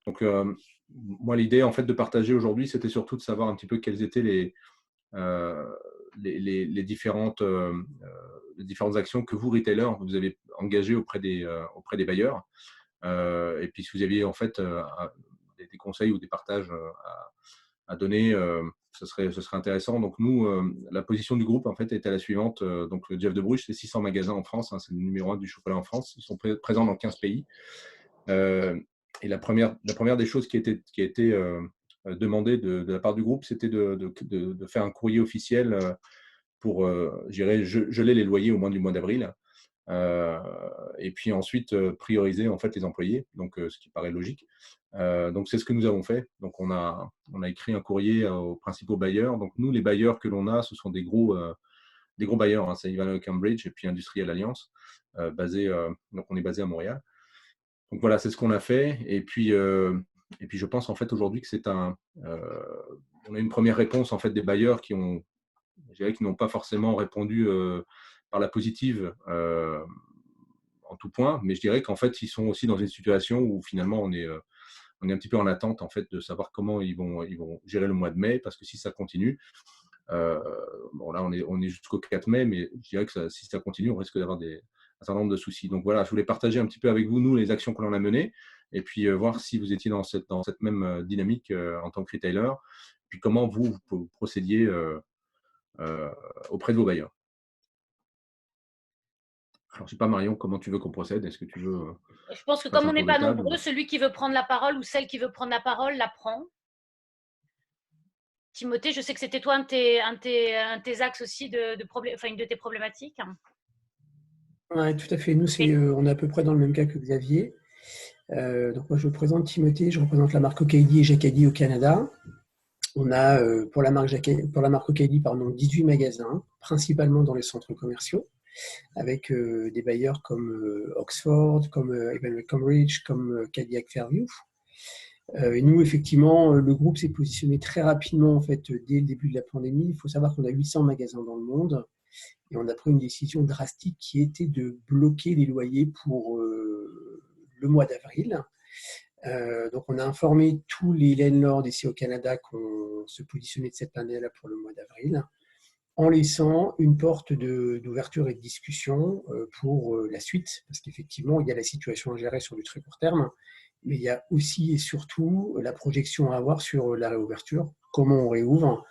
Donc, moi, l'idée en fait de partager aujourd'hui, c'était surtout de savoir un petit peu quelles étaient les différentes actions que vous, retailers, vous avez engagées auprès des bailleurs. Et puis, si vous aviez en fait des conseils ou des partages à donner, ce serait intéressant. Donc, nous, la position du groupe en fait était la suivante. Donc, le Jeff de Bruges, c'est 600 magasins en France. Hein, c'est le numéro 1 du chocolat en France. Ils sont présents dans 15 pays. Et la première des choses qui a été demandée de la part du groupe, c'était de faire un courrier officiel pour geler les loyers au moins du mois d'avril. Et puis ensuite prioriser en fait les employés, donc ce qui paraît logique. Donc c'est ce que nous avons fait. Donc on a écrit un courrier aux principaux bailleurs. Donc nous, les bailleurs que l'on a, ce sont des gros bailleurs. Hein, c'est Ivanhoe Cambridge et puis Industrial Alliance, donc on est basé à Montréal. Donc voilà, c'est ce qu'on a fait. Et puis je pense en fait aujourd'hui que on a une première réponse en fait des bailleurs qui n'ont pas forcément répondu par la positive en tout point, mais je dirais qu'en fait ils sont aussi dans une situation où finalement on est un petit peu en attente en fait de savoir comment ils vont gérer le mois de mai, parce que si ça continue, bon là on est jusqu'au 4 mai, mais je dirais que si ça continue, on risque d'avoir un certain nombre de soucis. Donc voilà, je voulais partager un petit peu avec vous, nous, les actions que l'on a menées, et puis voir si vous étiez dans cette même dynamique en tant que retailer, puis comment vous procédiez auprès de vos bailleurs. Alors, je sais pas, Marion, comment tu veux qu'on procède? Est-ce que tu veux Je pense que fasse comme un on n'est tour de pas table nombreux, celui qui veut prendre la parole ou celle qui veut prendre la parole la prend. Timothée, je sais que c'était toi un de tes axes aussi enfin une de tes problématiques. Oui, tout à fait. Nous, on est à peu près dans le même cas que Xavier. Donc moi, je me présente Timothée, je représente la marque Ocadi et Jacadi au Canada. On a pour la marque Ocadi, 18 magasins, principalement dans les centres commerciaux, avec des bailleurs comme Oxford, comme Ivanhoe Cambridge, comme Cadillac Fairview. Et nous, effectivement, le groupe s'est positionné très rapidement en fait, dès le début de la pandémie. Il faut savoir qu'on a 800 magasins dans le monde et on a pris une décision drastique qui était de bloquer les loyers pour le mois d'avril. Donc, on a informé tous les landlords ici au Canada qu'on se positionnait de cette manière-là pour le mois d'avril, en laissant une porte d'ouverture et de discussion pour la suite, parce qu'effectivement, il y a la situation à gérer sur du très court terme, mais il y a aussi et surtout la projection à avoir sur la réouverture, comment on réouvre,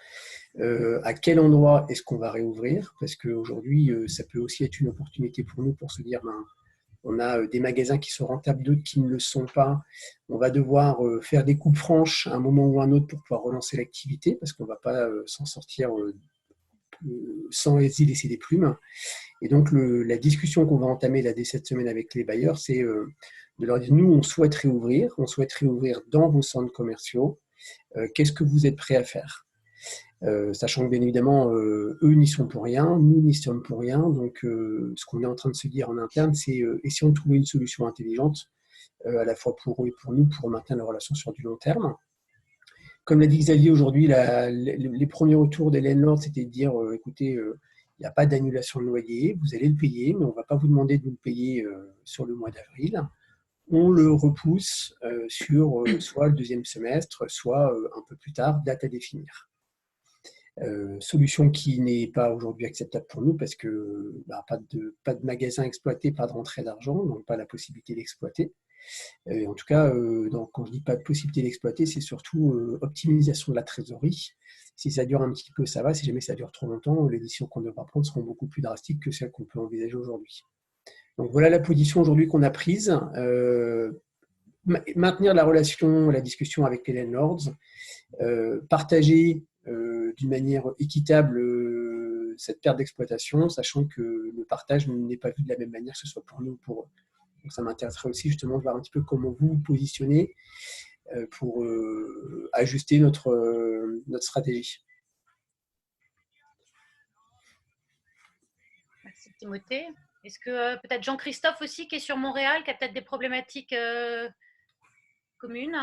à quel endroit est-ce qu'on va réouvrir, parce qu'aujourd'hui, ça peut aussi être une opportunité pour nous pour se dire, on a des magasins qui sont rentables, d'autres qui ne le sont pas. On va devoir faire des coupes franches à un moment ou à un autre pour pouvoir relancer l'activité, parce qu'on ne va pas s'en sortir sans y laisser des plumes. Et donc, la discussion qu'on va entamer là, dès cette semaine avec les bailleurs, c'est de leur dire, nous, on souhaite réouvrir dans vos centres commerciaux. Qu'est-ce que vous êtes prêts à faire ? Sachant que bien évidemment, eux n'y sont pour rien, nous n'y sommes pour rien. Donc, ce qu'on est en train de se dire en interne, c'est essayons de trouver une solution intelligente, à la fois pour eux et pour nous, pour maintenir la relation sur du long terme. Comme l'a dit Xavier aujourd'hui, les premiers retours des landlords, c'était de dire écoutez, il n'y a pas d'annulation de loyer, vous allez le payer, mais on ne va pas vous demander de nous le payer sur le mois d'avril. On le repousse sur soit le deuxième semestre, soit un peu plus tard, date à définir. Solution qui n'est pas aujourd'hui acceptable pour nous parce que pas de magasin exploité, pas de rentrée d'argent, donc pas la possibilité d'exploiter. En tout cas, quand je dis pas de possibilité d'exploiter, c'est surtout optimisation de la trésorerie. Si ça dure un petit peu, ça va. Si jamais ça dure trop longtemps, les décisions qu'on devra prendre seront beaucoup plus drastiques que celles qu'on peut envisager aujourd'hui. Donc voilà la position aujourd'hui qu'on a prise. Maintenir la relation, la discussion avec les landlords, partager d'une manière équitable cette perte d'exploitation, sachant que le partage n'est pas vu de la même manière, que ce soit pour nous ou pour eux. Donc ça m'intéresserait aussi justement de voir un petit peu comment vous vous positionnez pour ajuster notre stratégie. Merci Timothée. Est-ce que peut-être Jean-Christophe aussi, qui est sur Montréal, qui a peut-être des problématiques communes?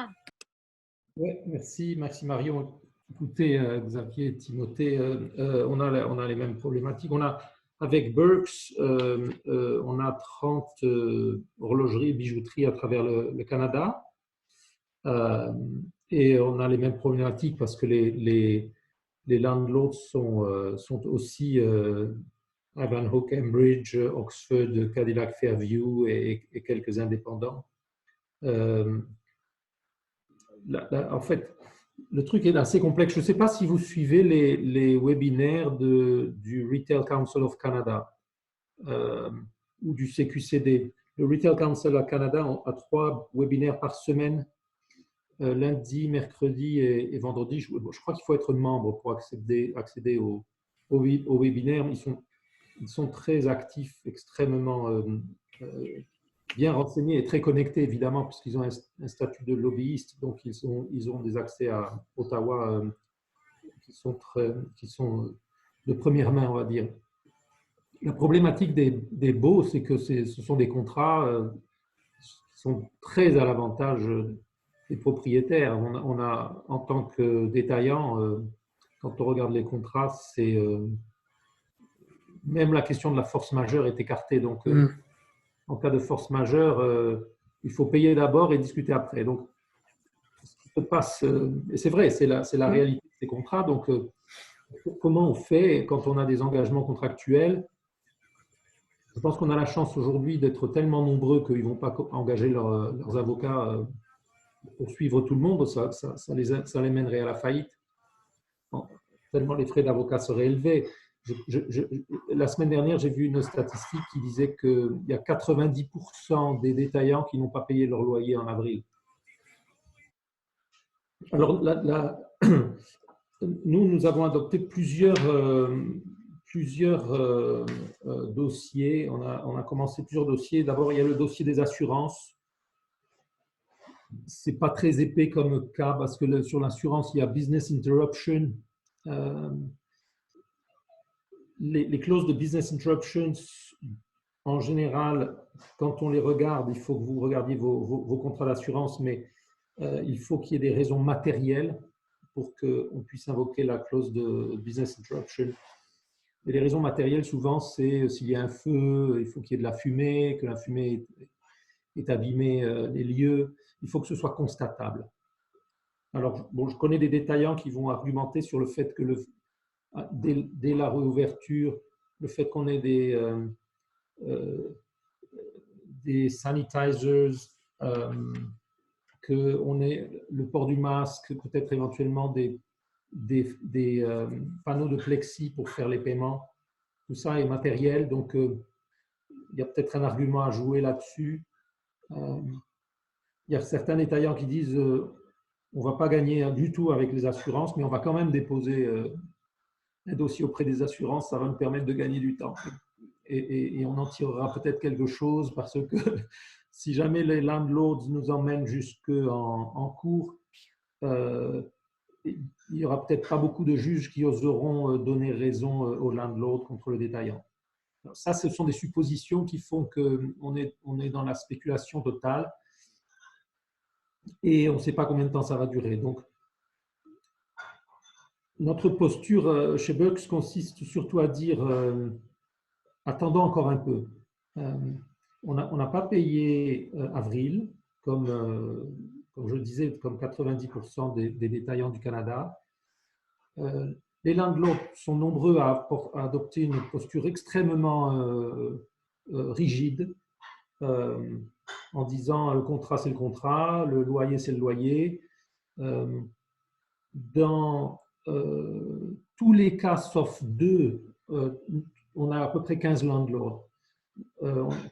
Oui, merci Marion. Écoutez, Xavier et Timothée, on a les mêmes problématiques. Avec Burks, on a 30 horlogeries et bijouteries à travers le Canada. Et on a les mêmes problématiques parce que les landlords sont aussi Ivanhoe, Cambridge, Oxford, Cadillac, Fairview et quelques indépendants. En fait, le truc est assez complexe. Je ne sais pas si vous suivez les webinaires du Retail Council of Canada ou du CQCD. Le Retail Council of Canada a 3 webinaires par semaine, lundi, mercredi et vendredi. Je crois qu'il faut être membre pour accéder au webinaire. Ils sont très actifs, extrêmement bien renseignés et très connectés, évidemment, puisqu'ils ont un statut de lobbyiste. Donc, ils ont des accès à Ottawa qui sont de première main, on va dire. La problématique des baux, c'est que ce sont des contrats qui sont très à l'avantage des propriétaires. On a, en tant que détaillant, quand on regarde les contrats, c'est même la question de la force majeure est écartée. Donc, en cas de force majeure, il faut payer d'abord et discuter après. Donc, ce qui se passe, et c'est vrai, c'est la réalité des contrats. Donc, comment on fait quand on a des engagements contractuels? Je pense qu'on a la chance aujourd'hui d'être tellement nombreux qu'ils ne vont pas engager leurs avocats pour suivre tout le monde. Ça les mènerait à la faillite. Bon, tellement les frais d'avocat seraient élevés. La semaine dernière, j'ai vu une statistique qui disait qu'il y a 90% des détaillants qui n'ont pas payé leur loyer en avril. Alors, nous avons adopté plusieurs dossiers. On a commencé plusieurs dossiers. D'abord, il y a le dossier des assurances. Ce n'est pas très épais comme cas parce que sur l'assurance, il y a business interruption. Les clauses de business interruption, en général, quand on les regarde, il faut que vous regardiez vos contrats d'assurance, mais il faut qu'il y ait des raisons matérielles pour qu'on puisse invoquer la clause de business interruption. Et les raisons matérielles, souvent, c'est s'il y a un feu, il faut qu'il y ait de la fumée, que la fumée ait abîmé les lieux. Il faut que ce soit constatable. Alors, bon, je connais des détaillants qui vont argumenter sur le fait que dès la réouverture, le fait qu'on ait des sanitizers, qu'on ait le port du masque, peut-être éventuellement des panneaux de plexi pour faire les paiements. Tout ça est matériel, donc il y a peut-être un argument à jouer là-dessus. Il y a certains détaillants qui disent on ne va pas gagner du tout avec les assurances, mais on va quand même déposer un dossier auprès des assurances, ça va nous permettre de gagner du temps. Et on en tirera peut-être quelque chose parce que si jamais les landlords nous emmènent jusqu'en cours, il n'y aura peut-être pas beaucoup de juges qui oseront donner raison aux landlords contre le détaillant. Alors ça, ce sont des suppositions qui font qu'on est dans la spéculation totale et on ne sait pas combien de temps ça va durer. Donc, notre posture chez Bucks consiste surtout à dire attendons encore un peu. On n'a pas payé avril, comme je le disais, comme 90% des détaillants du Canada. Les landlords sont nombreux à adopter une posture extrêmement rigide, en disant le contrat c'est le contrat, le loyer c'est le loyer. Dans tous les cas sauf 2, on a à peu près 15 landlords.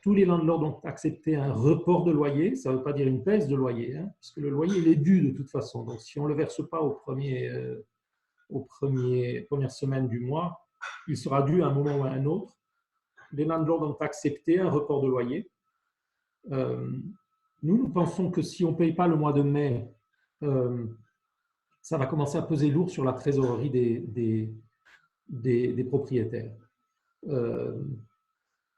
Tous les landlords ont accepté un report de loyer, ça ne veut pas dire une baisse de loyer, hein, parce que le loyer il est dû de toute façon. Donc si on ne le verse pas première semaine du mois, il sera dû à un moment ou à un autre. Les landlords ont accepté un report de loyer. Nous pensons que si on ne paye pas le mois de mai, ça va commencer à peser lourd sur la trésorerie des propriétaires.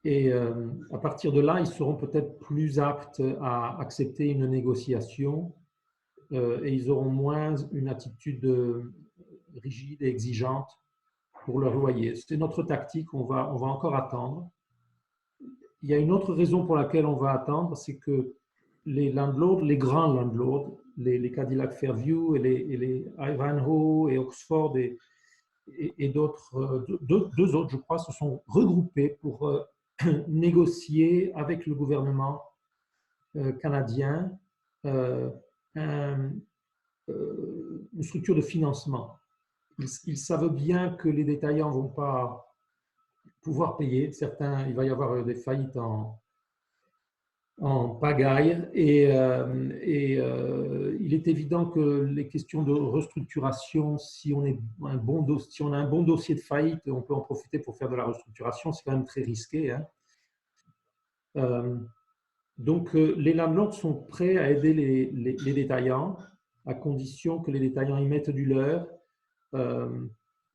Et à partir de là, ils seront peut-être plus aptes à accepter une négociation et ils auront moins une attitude rigide et exigeante pour leur loyer. C'est notre tactique, on va encore attendre. Il y a une autre raison pour laquelle on va attendre, c'est que les landlords, les grands landlords, les Cadillac Fairview et les Ivanhoe et Oxford et d'autres, deux autres, je crois, se sont regroupés pour négocier avec le gouvernement canadien une structure de financement. Ils savent bien que les détaillants ne vont pas pouvoir payer. Certains, il va y avoir des faillites en pagaille et il est évident que les questions de restructuration, si on a un bon dossier de faillite, on peut en profiter pour faire de la restructuration, c'est quand même très risqué, hein. Donc les landlords sont prêts à aider les détaillants à condition que les détaillants y mettent du leur,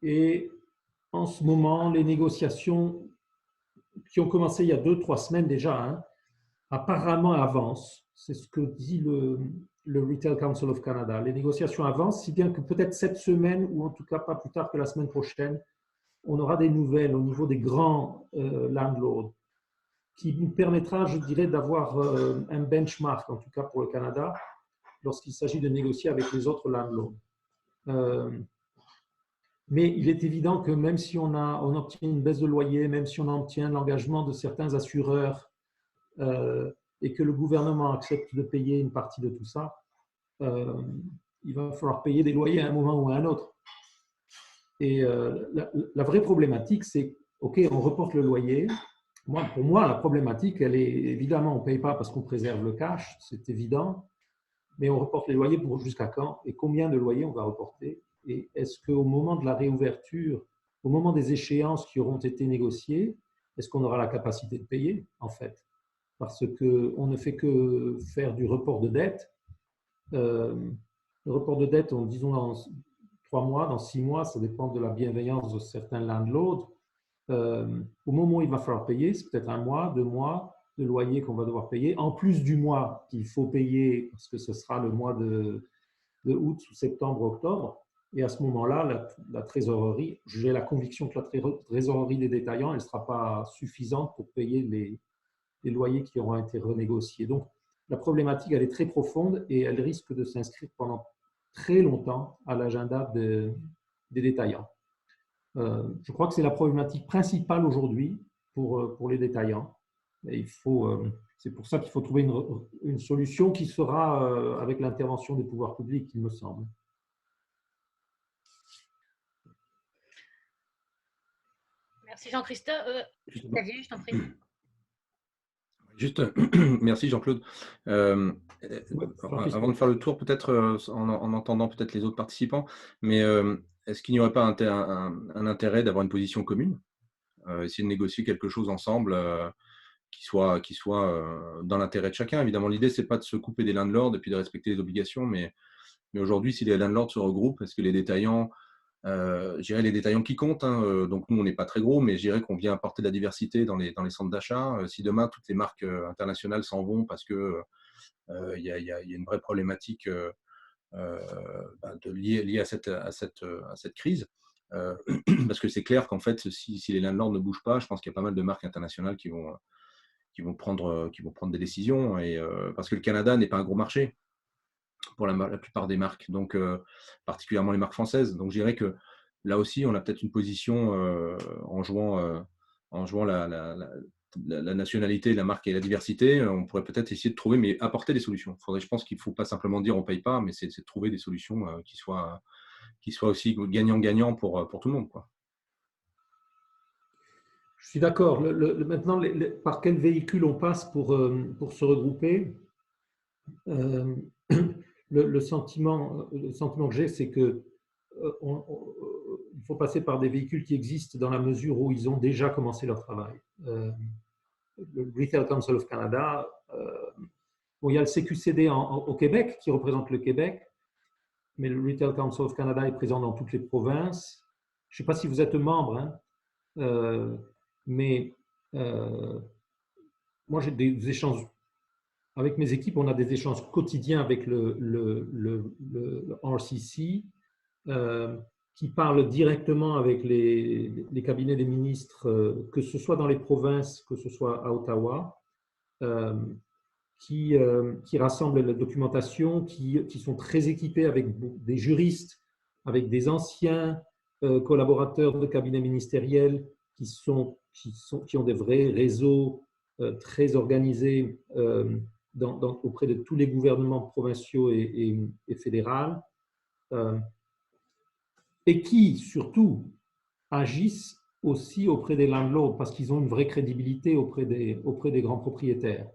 et en ce moment les négociations qui ont commencé il y a 2-3 semaines déjà, hein, apparemment avance, c'est ce que dit le Retail Council of Canada. Les négociations avancent, si bien que peut-être cette semaine, ou en tout cas pas plus tard que la semaine prochaine, on aura des nouvelles au niveau des grands landlords, qui nous permettra, je dirais, d'avoir un benchmark, en tout cas pour le Canada, lorsqu'il s'agit de négocier avec les autres landlords. Mais il est évident que même si on obtient une baisse de loyer, même si on obtient l'engagement de certains assureurs, et que le gouvernement accepte de payer une partie de tout ça, il va falloir payer des loyers à un moment ou à un autre. Et la vraie problématique, c'est, OK, on reporte le loyer. Pour moi, la problématique, elle est évidemment, on ne paye pas parce qu'on préserve le cash, c'est évident, mais on reporte les loyers pour jusqu'à quand et combien de loyers on va reporter? Et est-ce qu'au moment de la réouverture, au moment des échéances qui auront été négociées, est-ce qu'on aura la capacité de payer, en fait? Parce qu'on ne fait que faire du report de dette. Le report de dette, disons dans 3 mois, dans 6 mois, ça dépend de la bienveillance de certains landlords. Au moment où il va falloir payer, c'est peut-être 1 mois, 2 mois de loyer qu'on va devoir payer, en plus du mois qu'il faut payer, parce que ce sera le mois de août, septembre, octobre. Et à ce moment-là, la trésorerie, j'ai la conviction que la trésorerie des détaillants, elle ne sera pas suffisante pour payer les loyers qui auront été renégociés. Donc, la problématique, elle est très profonde et elle risque de s'inscrire pendant très longtemps à l'agenda des détaillants. Je crois que c'est la problématique principale aujourd'hui pour les détaillants. Et c'est pour ça qu'il faut trouver une solution qui sera avec l'intervention des pouvoirs publics, il me semble. Merci Jean-Christophe. Xavier, je t'en prie. Juste, merci Jean-Claude. Avant de faire le tour, peut-être en entendant peut-être les autres participants, mais est-ce qu'il n'y aurait pas un intérêt d'avoir une position commune, essayer de négocier quelque chose ensemble qui soit dans l'intérêt de chacun? Évidemment, l'idée, ce n'est pas de se couper des landlords et puis de respecter les obligations, mais aujourd'hui, si les landlords se regroupent, est-ce que les détaillants, je dirais les détaillants qui comptent, hein, donc nous on n'est pas très gros, mais je dirais qu'on vient apporter de la diversité dans les centres d'achat. Si demain toutes les marques internationales s'en vont parce que il y a une vraie problématique liée à cette crise, parce que c'est clair qu'en fait si les landlords ne bougent pas, je pense qu'il y a pas mal de marques internationales qui vont prendre des décisions, et parce que le Canada n'est pas un gros marché pour la plupart des marques, donc particulièrement les marques françaises. Donc je dirais que là aussi, on a peut-être une position en jouant la nationalité, la marque et la diversité. On pourrait peut-être essayer de trouver, mais apporter des solutions. Je pense qu'il ne faut pas simplement dire on ne paye pas, mais c'est de trouver des solutions qui soient aussi gagnant-gagnant pour tout le monde, quoi. Je suis d'accord. Maintenant, par quel véhicule on passe pour se regrouper? Le sentiment que j'ai, c'est que il faut passer par des véhicules qui existent dans la mesure où ils ont déjà commencé leur travail. Le Retail Council of Canada, il y a le CQCD au Québec qui représente le Québec, mais le Retail Council of Canada est présent dans toutes les provinces. Je ne sais pas si vous êtes membre, hein, mais moi j'ai des échanges. Avec mes équipes, on a des échanges quotidiens avec le RCC, qui parle directement avec les cabinets des ministres, que ce soit dans les provinces, que ce soit à Ottawa. qui rassemblent la documentation, qui sont très équipés avec des juristes, avec des anciens collaborateurs de cabinets ministériels qui ont des vrais réseaux très organisés auprès de tous les gouvernements provinciaux et fédéraux, et qui, surtout, agissent aussi auprès des landlords parce qu'ils ont une vraie crédibilité auprès des grands propriétaires.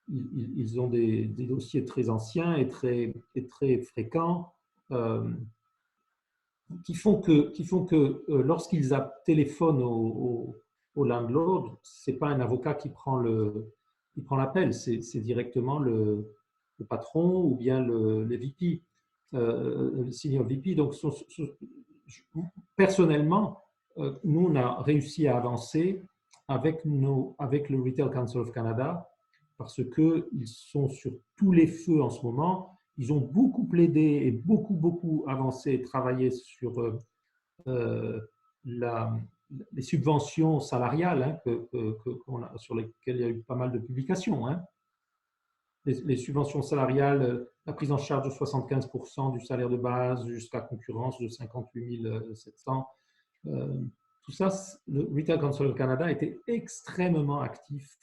Ils ont des dossiers très anciens et très fréquents qui font que lorsqu'ils téléphonent au landlord, ce n'est pas un avocat qui prend l'appel, c'est directement le patron ou bien le VP, le senior VP. Donc, personnellement, nous, on a réussi à avancer avec le Retail Council of Canada parce qu'ils sont sur tous les feux en ce moment. Ils ont beaucoup plaidé et beaucoup avancé et travaillé sur les subventions salariales sur lesquelles il y a eu pas mal de publications. Les subventions salariales, la prise en charge de 75% du salaire de base jusqu'à concurrence de 58 700. Tout ça, le Retail Council of Canada a été extrêmement actif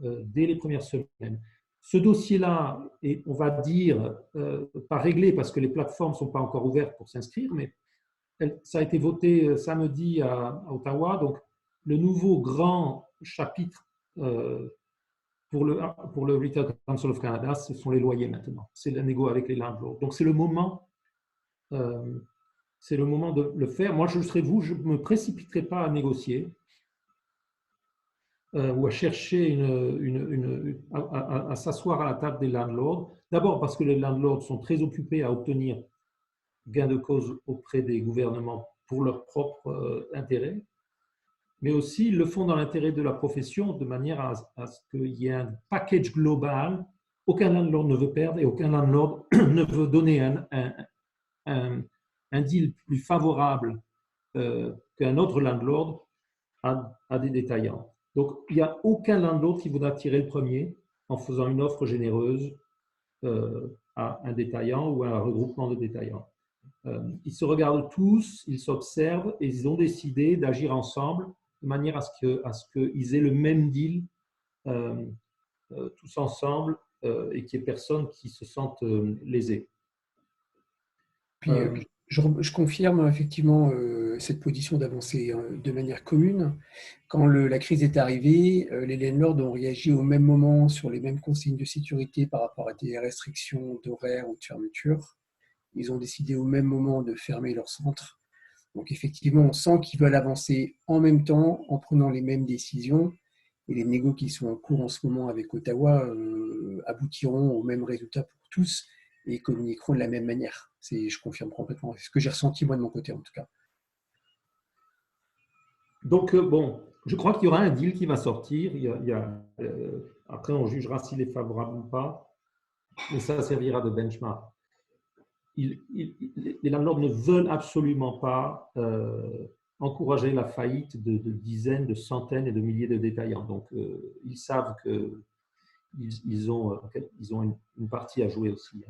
dès les premières semaines. Ce dossier-là est, on va dire, pas réglé parce que les plateformes ne sont pas encore ouvertes pour s'inscrire, mais ça a été voté samedi à Ottawa. Donc, le nouveau grand chapitre pour le Retail Council of Canada, ce sont les loyers maintenant. C'est la négo avec les landlords. Donc, c'est le moment de le faire. Moi, je serais vous, je ne me précipiterai pas à négocier ou à chercher à s'asseoir à la table des landlords. D'abord parce que les landlords sont très occupés à obtenir gain de cause auprès des gouvernements pour leur propre intérêt, mais aussi ils le font dans l'intérêt de la profession de manière à ce qu'il y ait un package global. Aucun landlord ne veut perdre et aucun landlord ne veut donner un deal plus favorable qu'un autre landlord à des détaillants. Donc, il n'y a aucun landlord qui voudra tirer le premier en faisant une offre généreuse à un détaillant ou à un regroupement de détaillants. Ils se regardent tous, ils s'observent et ils ont décidé d'agir ensemble de manière à ce qu'ils aient le même deal tous ensemble et qu'il n'y ait personne qui se sente lésé. Puis, je confirme effectivement cette position d'avancer de manière commune. Quand la crise est arrivée, les landlords ont réagi au même moment sur les mêmes consignes de sécurité par rapport à des restrictions d'horaire ou de fermeture. Ils ont décidé au même moment de fermer leur centre. Donc effectivement, on sent qu'ils veulent avancer en même temps en prenant les mêmes décisions. Et les négos qui sont en cours en ce moment avec Ottawa aboutiront au même résultat pour tous et communiqueront de la même manière. Je confirme complètement. C'est ce que j'ai ressenti moi de mon côté en tout cas. Donc bon, je crois qu'il y aura un deal qui va sortir. Après, on jugera s'il est favorable ou pas, mais ça servira de benchmark. Les landlords ne veulent absolument pas encourager la faillite de dizaines, de centaines et de milliers de détaillants. Donc, ils savent qu'ils ont une partie à jouer aussi.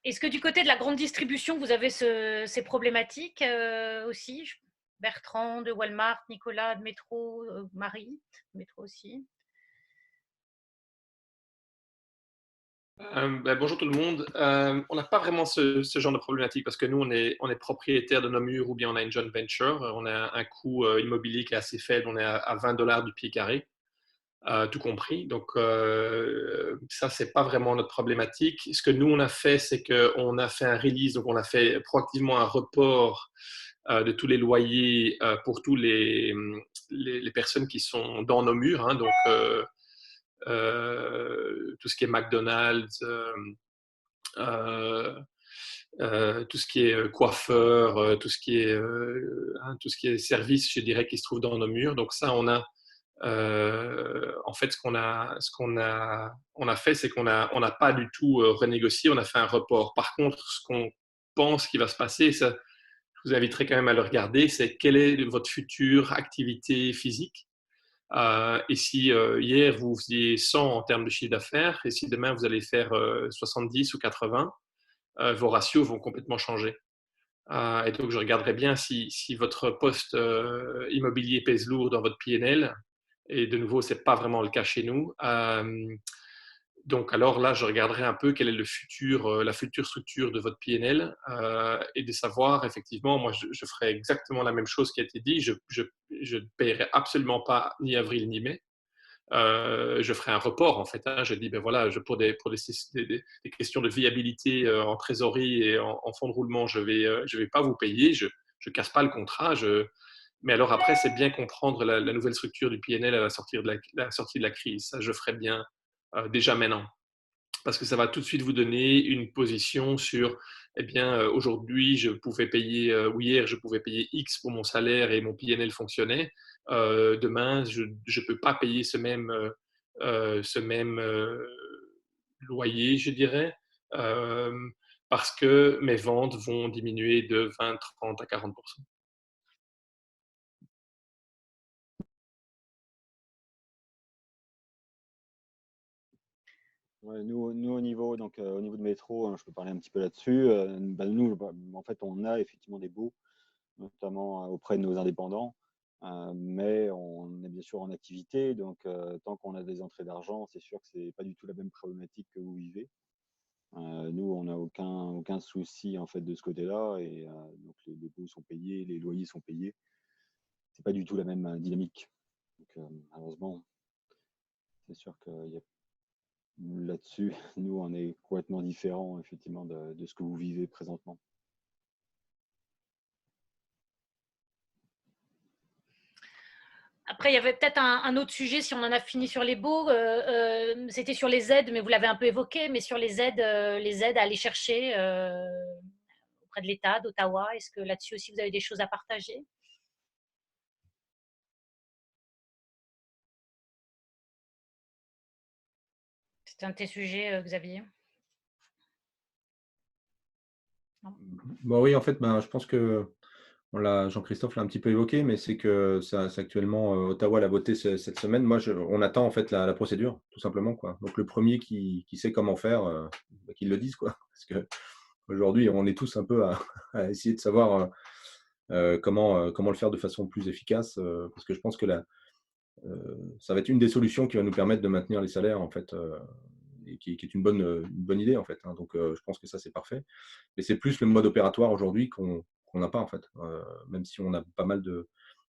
Est-ce que du côté de la grande distribution, vous avez ces problématiques aussi? Bertrand de Walmart, Nicolas de Métro, Marie de Métro aussi. Bonjour tout le monde. On n'a pas vraiment ce genre de problématique parce que nous, on est propriétaire de nos murs ou bien on a une joint venture. On a un coût immobilier qui est assez faible. On est à $20 du pied carré, tout compris. Donc, ça, ce n'est pas vraiment notre problématique. Ce que nous, on a fait, c'est qu'on a fait un release. Donc, on a fait proactivement un report de tous les loyers pour tous les personnes qui sont dans nos murs. Donc, tout ce qui est McDonald's, tout ce qui est coiffeur, tout ce qui est service, je dirais, qui se trouve dans nos murs. Donc ça, on a en fait, ce qu'on a fait, c'est qu'on n'a pas du tout renégocié, on a fait un report. Par contre, ce qu'on pense qui va se passer, ça, je vous inviterai quand même à le regarder, c'est quelle est votre future activité physique. Et si hier vous faisiez 100 en termes de chiffre d'affaires, et si demain vous allez faire 70 ou 80, vos ratios vont complètement changer. Et donc je regarderai bien si votre poste immobilier pèse lourd dans votre PNL. Et de nouveau, ce n'est pas vraiment le cas chez nous. Donc alors là, je regarderai un peu quelle est la future structure de votre PNL et de savoir, effectivement, moi, je ferai exactement la même chose qui a été dit. Je ne paierai absolument pas ni avril ni mai. Je ferai un report, en fait. Hein. Je dis, ben voilà, pour des questions de viabilité en trésorerie et en fonds de roulement, je vais pas vous payer. Je ne casse pas le contrat. Mais alors après, c'est bien comprendre la nouvelle structure du PNL à la sortie de la crise. Ça, je ferai bien déjà maintenant. Parce que ça va tout de suite vous donner une position sur, eh bien, aujourd'hui, je pouvais payer, ou hier, je pouvais payer X pour mon salaire et mon PNL fonctionnait. Demain, je ne peux pas payer ce même loyer, je dirais, parce que mes ventes vont diminuer de 20, 30 à 40%. Ouais, nous, au niveau de Métro, hein, je peux parler un petit peu là-dessus. Nous, en fait, on a effectivement des baux, notamment auprès de nos indépendants, mais on est bien sûr en activité. Donc, tant qu'on a des entrées d'argent, c'est sûr que c'est pas du tout la même problématique que vous vivez. Nous, on n'a aucun souci en fait de ce côté-là, et donc les baux sont payés, les loyers sont payés. C'est pas du tout la même dynamique. Donc, malheureusement, c'est sûr qu'il y a là-dessus, nous, on est complètement différent, effectivement, de ce que vous vivez présentement. Après, il y avait peut-être un autre sujet, si on en a fini sur les baux, c'était sur les aides, mais vous l'avez un peu évoqué, mais sur les aides à aller chercher auprès de l'État, d'Ottawa. Est-ce que là-dessus aussi, vous avez des choses à partager? C'est un de tes sujets, Xavier? Bon, oui, en fait, je pense que Jean-Christophe l'a un petit peu évoqué, mais c'est que c'est actuellement Ottawa l'a voté cette semaine. Moi, on attend en fait la procédure, tout simplement, quoi. Donc le premier qui sait comment faire, qu'il le dise, quoi. Parce que aujourd'hui, on est tous un peu à essayer de savoir comment le faire de façon plus efficace, parce que je pense que ça va être une des solutions qui va nous permettre de maintenir les salaires, en fait, et qui est une bonne idée, en fait. Hein. Donc je pense que ça, c'est parfait. Mais c'est plus le mode opératoire aujourd'hui qu'on n'a pas, en fait. Même si on a pas mal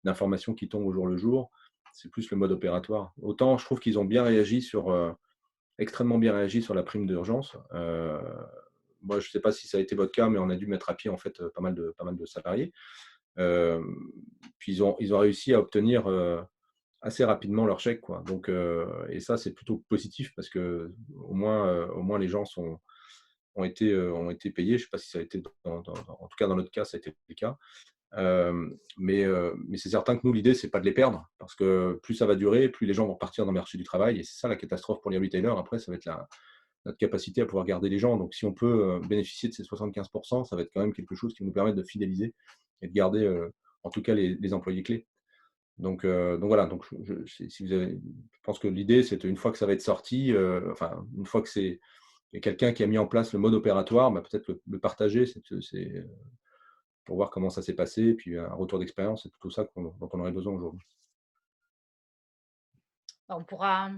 d'informations qui tombent au jour le jour, c'est plus le mode opératoire. Autant je trouve qu'ils ont bien réagi extrêmement bien réagi sur la prime d'urgence. Moi, je ne sais pas si ça a été votre cas, mais on a dû mettre à pied en fait pas mal de salariés. Puis ils ont réussi à obtenir assez rapidement leur chèque, quoi. Donc, et ça, c'est plutôt positif parce que au moins les gens ont été payés. Je ne sais pas si ça a été, en tout cas dans notre cas, ça a été le cas. Mais c'est certain que nous, l'idée, c'est pas de les perdre, parce que plus ça va durer, plus les gens vont repartir dans le marché du travail. Et c'est ça la catastrophe pour les retailers. Après, ça va être notre capacité à pouvoir garder les gens. Donc, si on peut bénéficier de ces 75%, ça va être quand même quelque chose qui va nous permettre de fidéliser et de garder, en tout cas, les employés clés. Donc voilà. Donc, si vous avez, je pense que l'idée, c'est une fois que ça va être sorti, enfin, une fois que il y a quelqu'un qui a mis en place le mode opératoire, peut-être le partager, pour voir comment ça s'est passé, et puis un retour d'expérience, c'est plutôt ça dont on aurait besoin aujourd'hui. On pourra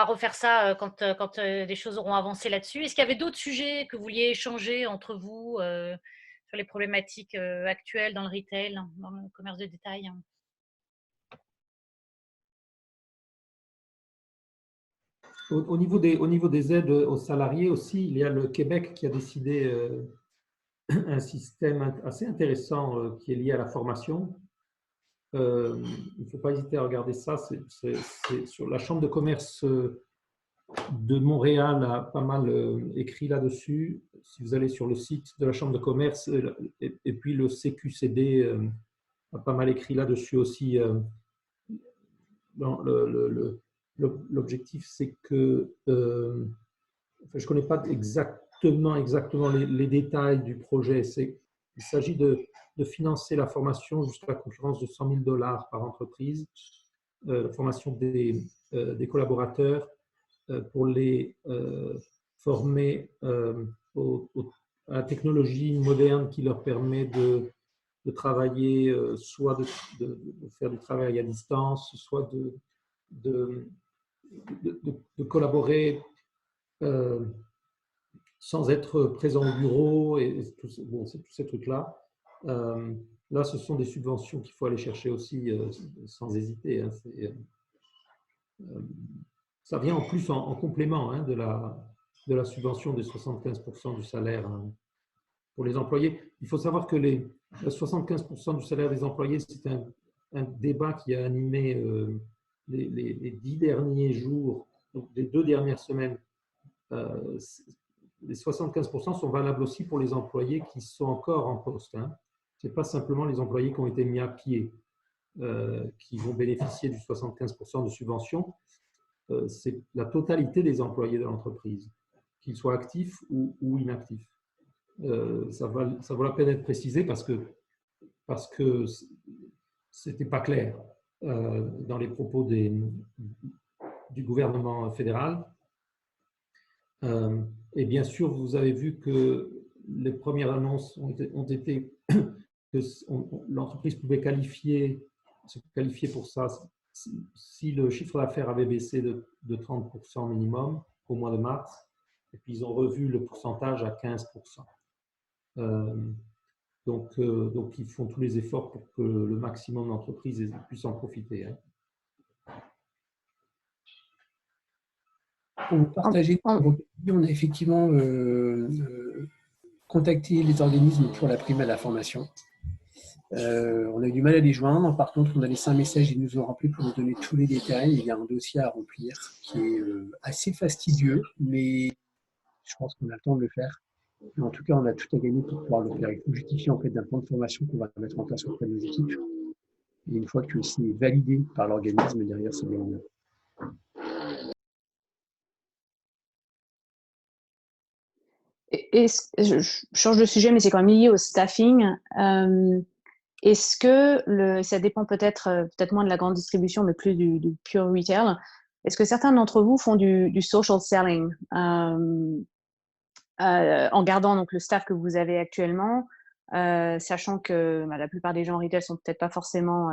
refaire ça quand des choses auront avancé là-dessus. Est-ce qu'il y avait d'autres sujets que vous vouliez échanger entre vous sur les problématiques actuelles dans le retail, dans le commerce de détail? Au niveau des aides aux salariés aussi, il y a le Québec qui a décidé un système assez intéressant qui est lié à la formation. Il ne faut pas hésiter à regarder ça. C'est sur la Chambre de commerce de Montréal a pas mal écrit là-dessus. Si vous allez sur le site de la Chambre de commerce, et puis le CQCD a pas mal écrit là-dessus aussi. L'objectif, c'est que je ne connais pas exactement les détails du projet. Il s'agit de financer la formation jusqu'à la concurrence de 100 000 $ par entreprise. la formation des collaborateurs pour les former à la technologie moderne qui leur permet de travailler, soit de faire du travail à distance, soit de collaborer sans être présent au bureau et tous ces trucs-là. Là, ce sont des subventions qu'il faut aller chercher aussi sans hésiter. Hein. Ça vient en plus en complément hein, de la subvention des 75% du salaire hein, pour les employés. Il faut savoir que les 75% du salaire des employés, c'est un débat qui a animé les 10 derniers jours, donc les 2 dernières semaines. Les 75% sont valables aussi pour les employés qui sont encore en poste. Hein. Ce n'est pas simplement les employés qui ont été mis à pied qui vont bénéficier du 75% de subvention. C'est la totalité des employés de l'entreprise, qu'ils soient actifs ou inactifs. Ça vaut la peine d'être précisé parce que ce n'était pas clair dans les propos du gouvernement fédéral. Et bien sûr, vous avez vu que les premières annonces ont été que l'entreprise pouvait se qualifier pour ça si le chiffre d'affaires avait baissé de 30% minimum au mois de mars, et puis ils ont revu le pourcentage à 15%. Donc, ils font tous les efforts pour que le maximum d'entreprises puissent en profiter. Hein. Pour vous partager, on a effectivement contacté les organismes pour la prime à la formation. On a eu du mal à les joindre. Par contre, on a laissé un message, ils nous ont rappelé pour nous donner tous les détails. Il y a un dossier à remplir qui est assez fastidieux, mais je pense qu'on a le temps de le faire. Mais en tout cas, on a tout à gagner pour pouvoir le faire. Il faut justifier en fait d'un plan de formation qu'on va mettre en place auprès de nos équipes. Et une fois que c'est validé par l'organisme, derrière, c'est bien. Je change de sujet, mais c'est quand même lié au staffing. Est-ce que ça dépend peut-être moins de la grande distribution, mais plus du pure retail. Est-ce que certains d'entre vous font du social selling en gardant donc le staff que vous avez actuellement, sachant que la plupart des gens en retail sont peut-être pas forcément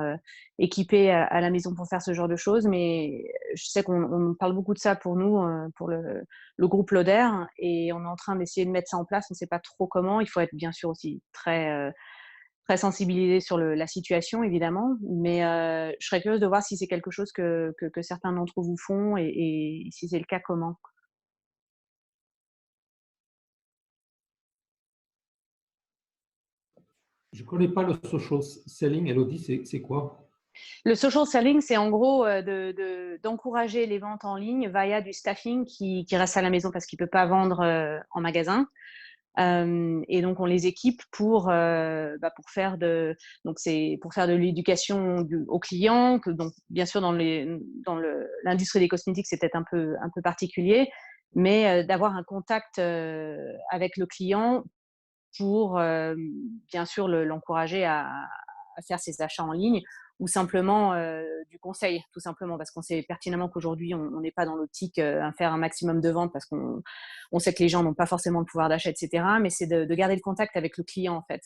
équipés à la maison pour faire ce genre de choses, mais je sais qu'on parle beaucoup de ça pour nous, pour le groupe Lauder, et on est en train d'essayer de mettre ça en place. On ne sait pas trop comment. Il faut être bien sûr aussi très sensibilisé sur la situation, évidemment, mais je serais curieuse de voir si c'est quelque chose que certains d'entre vous font et si c'est le cas, comment. Je ne connais pas le social selling. Elodie, c'est quoi? Le social selling, c'est en gros d'encourager les ventes en ligne via du staffing qui reste à la maison parce qu'il ne peut pas vendre en magasin. Et donc, on les équipe pour faire de l'éducation aux clients. Donc, bien sûr, dans l'industrie des cosmétiques, c'est peut-être un peu particulier, mais d'avoir un contact avec le client pour bien sûr l'encourager à faire ses achats en ligne ou simplement du conseil, tout simplement, parce qu'on sait pertinemment qu'aujourd'hui, on n'est pas dans l'optique à faire un maximum de ventes parce qu'on sait que les gens n'ont pas forcément le pouvoir d'achat, etc. Mais c'est de garder le contact avec le client, en fait.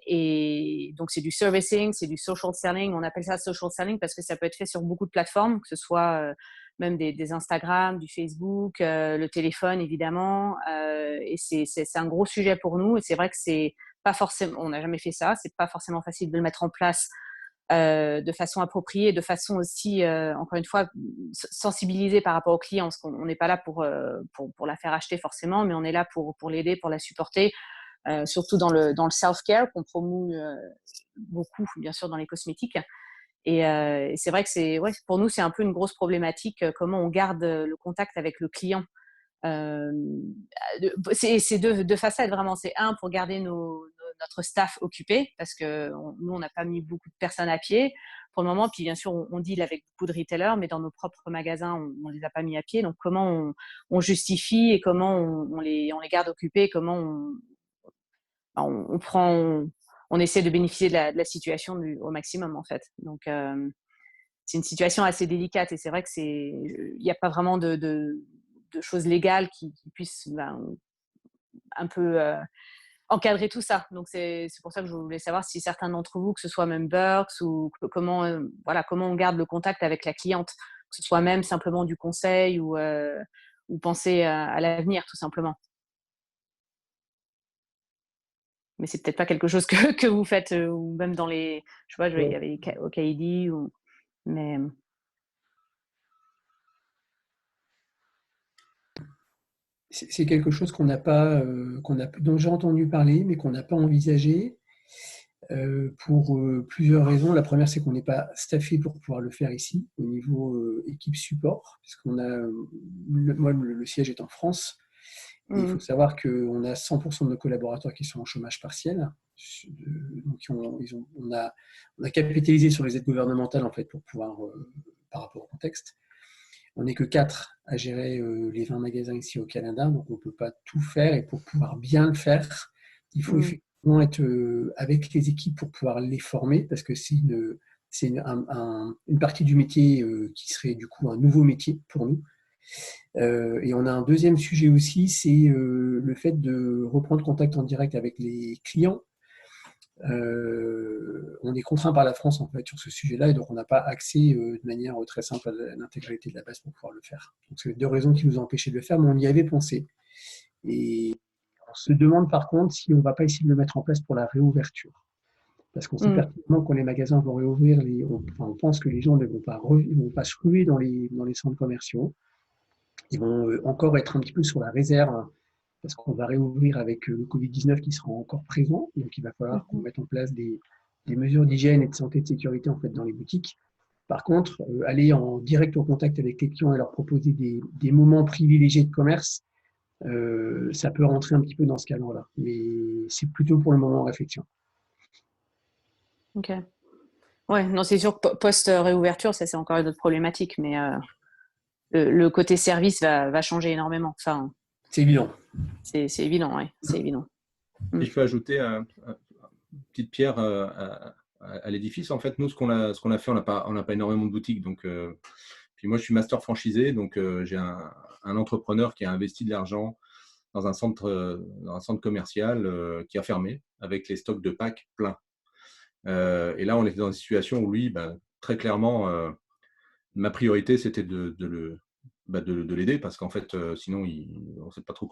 Et donc, c'est du servicing, c'est du social selling. On appelle ça social selling parce que ça peut être fait sur beaucoup de plateformes, que ce soit même des Instagram, du Facebook, le téléphone, évidemment. Et c'est un gros sujet pour nous. Et c'est vrai que c'est pas forcément, on n'a jamais fait ça, c'est pas forcément facile de le mettre en place de façon appropriée, de façon aussi, encore une fois, sensibilisée par rapport au client, parce qu'on n'est pas là pour la faire acheter forcément, mais on est là pour l'aider, pour la supporter, surtout dans le self-care qu'on promeut beaucoup, bien sûr, dans les cosmétiques. Et c'est vrai que pour nous, c'est un peu une grosse problématique, comment on garde le contact avec le client. C'est deux facettes, vraiment. C'est un, pour garder notre staff occupé, parce que nous, on n'a pas mis beaucoup de personnes à pied pour le moment. Puis, bien sûr, on deal avec beaucoup de retailers, mais dans nos propres magasins, on ne les a pas mis à pied. Donc, comment on justifie et comment on les garde occupés, comment on essaie de bénéficier de la situation au maximum, en fait. Donc, une situation assez délicate et c'est vrai que il n'y a pas vraiment de choses légales qui puissent un peu encadrer tout ça. Donc c'est pour ça que je voulais savoir si certains d'entre vous, que ce soit même Burks ou comment on garde le contact avec la cliente, que ce soit même simplement du conseil ou penser à l'avenir tout simplement. Mais c'est peut-être pas quelque chose que vous faites ou même dans les, je sais pas, il y avait OKD mais c'est quelque chose dont j'ai entendu parler, mais qu'on n'a pas envisagé pour plusieurs raisons. La première, c'est qu'on n'est pas staffé pour pouvoir le faire ici, au niveau équipe support, parce qu'on a, le siège est en France. Et il faut savoir qu'on a 100% de nos collaborateurs qui sont en chômage partiel. Donc, on a capitalisé sur les aides gouvernementales en fait, pour pouvoir, par rapport au contexte. On n'est que 4 à gérer les 20 magasins ici au Canada, donc on ne peut pas tout faire. Et pour pouvoir bien le faire, il faut effectivement être avec les équipes pour pouvoir les former, parce que c'est une partie du métier qui serait du coup un nouveau métier pour nous. Et on a un deuxième sujet aussi, c'est le fait de reprendre contact en direct avec les clients. On est contraint par la France en fait sur ce sujet-là et donc on n'a pas accès de manière très simple à l'intégralité de la base pour pouvoir le faire. Donc c'est 2 raisons qui nous ont empêchés de le faire, mais on y avait pensé. Et on se demande par contre si on ne va pas essayer de le mettre en place pour la réouverture. Parce qu'on sait pertinemment quand les magasins vont réouvrir, on pense que les gens ne vont pas se ruer dans les centres commerciaux. Ils vont encore être un petit peu sur la réserve parce qu'on va réouvrir avec le Covid-19 qui sera encore présent. Donc, il va falloir qu'on mette en place des mesures d'hygiène et de santé et de sécurité en fait, dans les boutiques. Par contre, aller en direct au contact avec les clients et leur proposer des moments privilégiés de commerce, ça peut rentrer un petit peu dans ce cadre-là. Mais c'est plutôt pour le moment en réflexion. Ok. Ouais, non, c'est sûr que post-réouverture, ça c'est encore une autre problématique, mais le côté service va changer énormément. Enfin, c'est évident. C'est évident, oui. C'est évident. Et je peux ajouter une petite pierre à l'édifice. En fait, nous, ce qu'on a fait, on n'a pas énormément de boutiques. Donc, puis moi, je suis master franchisé. Donc, j'ai un entrepreneur qui a investi de l'argent dans un centre commercial qui a fermé avec les stocks de Pâques pleins. Et là, on était dans une situation où lui, très clairement, ma priorité, c'était de l'aider parce qu'en fait, sinon, on ne sait pas trop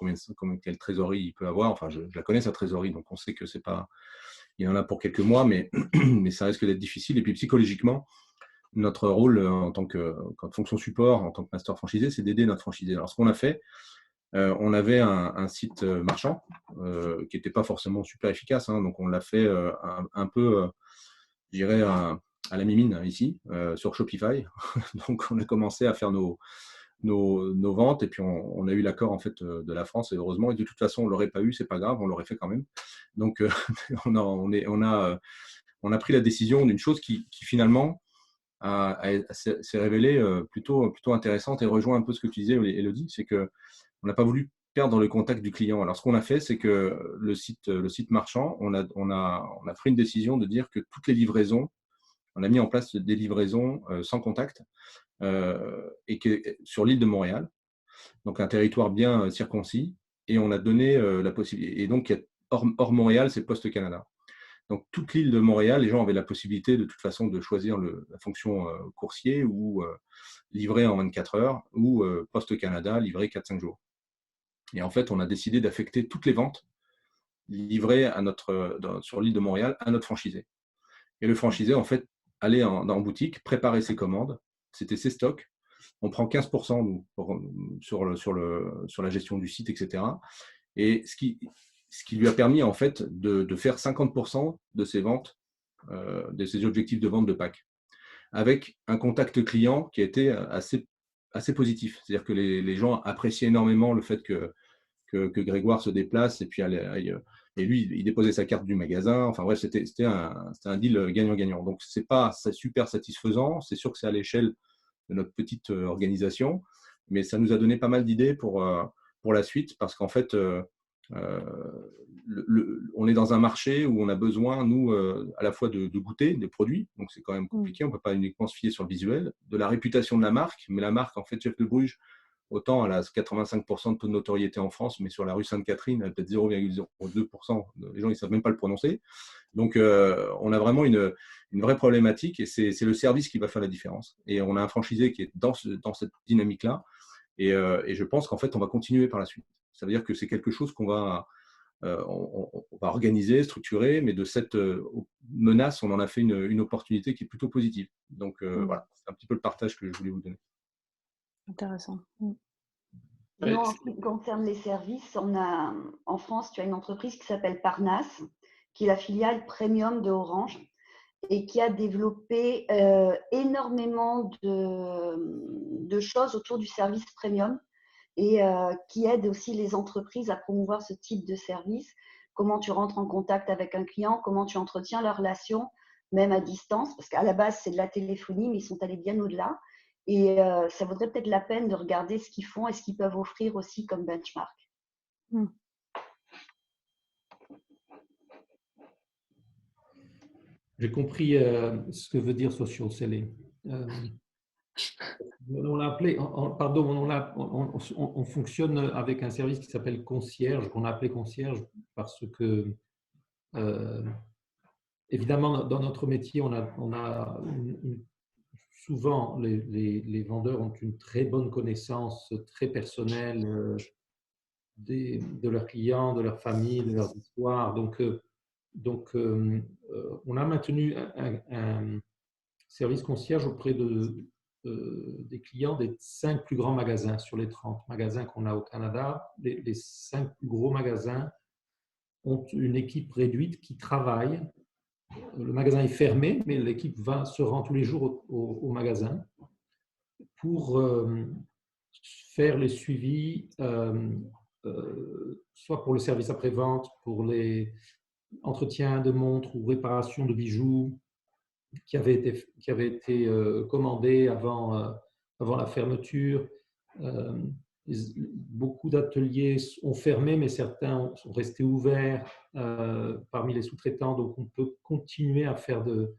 quelle trésorerie il peut avoir. Enfin, je la connais, sa trésorerie, donc on sait que c'est pas. Il en a pour quelques mois, mais ça risque d'être difficile. Et puis, psychologiquement, notre rôle en tant que fonction support, en tant que master franchisé, c'est d'aider notre franchisé. Alors, ce qu'on a fait, on avait un site marchand qui n'était pas forcément super efficace. Donc, on l'a fait un peu, je dirais, à la mimine ici, sur Shopify. Donc, on a commencé à faire nos ventes et puis on a eu l'accord en fait de la France et heureusement, et de toute façon on l'aurait pas eu, c'est pas grave, on l'aurait fait quand même. Donc on a pris la décision d'une chose qui finalement s'est révélée plutôt intéressante et rejoint un peu ce que tu disais, Élodie, c'est que on n'a pas voulu perdre le contact du client. Alors ce qu'on a fait, c'est que le site marchand, on a pris une décision de dire que toutes les livraisons, on a mis en place des livraisons sans contact et sur l'île de Montréal, donc un territoire bien circoncis, et on a donné la possibilité. Et donc, hors Montréal, c'est Poste-Canada. Donc, toute l'île de Montréal, les gens avaient la possibilité de toute façon de choisir la fonction coursier ou livré en 24 heures ou Poste-Canada livré 4-5 jours. Et en fait, on a décidé d'affecter toutes les ventes livrées sur l'île de Montréal à notre franchisé. Et le franchisé, en fait, allait en boutique, préparer ses commandes, c'était ses stocks. On prend 15% sur la gestion du site, etc. Et ce qui lui a permis en fait de faire 50% de ses ventes, de ses objectifs de vente de Pâques, avec un contact client qui a été assez positif. C'est-à-dire que les gens appréciaient énormément le fait que Grégoire se déplace et puis et lui, il déposait sa carte du magasin. Enfin bref, c'était un deal gagnant-gagnant. Donc, c'est super satisfaisant. C'est sûr que c'est à l'échelle de notre petite organisation, mais ça nous a donné pas mal d'idées pour la suite parce qu'en fait, on est dans un marché où on a besoin, nous, à la fois de goûter des produits, donc c'est quand même compliqué, on ne peut pas uniquement se fier sur le visuel, de la réputation de la marque, mais la marque, en fait, Jeff de Bruges, autant elle a 85% de taux de notoriété en France, mais sur la rue Sainte-Catherine, elle a peut-être 0,02%, les gens ne savent même pas le prononcer. Donc, on a vraiment une vraie problématique et c'est le service qui va faire la différence. Et on a un franchisé qui est dans cette dynamique-là et je pense qu'en fait, on va continuer par la suite. Ça veut dire que c'est quelque chose qu'on va organiser, structurer, mais de cette menace, on en a fait une opportunité qui est plutôt positive. Donc, voilà, c'est un petit peu le partage que je voulais vous donner. Intéressant. Nous, en ce qui concerne les services, en France, tu as une entreprise qui s'appelle Parnasse, qui est la filiale premium de Orange et qui a développé énormément de choses autour du service premium et qui aide aussi les entreprises à promouvoir ce type de service. Comment tu rentres en contact avec un client, comment tu entretiens la relation, même à distance, parce qu'à la base, c'est de la téléphonie, mais ils sont allés bien au-delà. Et ça vaudrait peut-être la peine de regarder ce qu'ils font et ce qu'ils peuvent offrir aussi comme benchmark. J'ai compris ce que veut dire social selling. On l'a appelé, on fonctionne avec un service qui s'appelle concierge, qu'on a appelé concierge parce que, évidemment, dans notre métier, souvent, les vendeurs ont une très bonne connaissance, très personnelle de leurs clients, de leur famille, de leurs histoires. Donc, on a maintenu un service concierge auprès des clients des 5 plus grands magasins sur les 30 magasins qu'on a au Canada. Les 5 plus gros magasins ont une équipe réduite qui travaille. Le magasin est fermé, mais l'équipe se rend tous les jours au magasin pour faire les suivis, soit pour le service après-vente, pour les entretiens de montres ou réparation de bijoux qui avaient été commandés avant la fermeture. Beaucoup d'ateliers ont fermé, mais certains sont restés ouverts parmi les sous-traitants. Donc, on peut continuer à faire de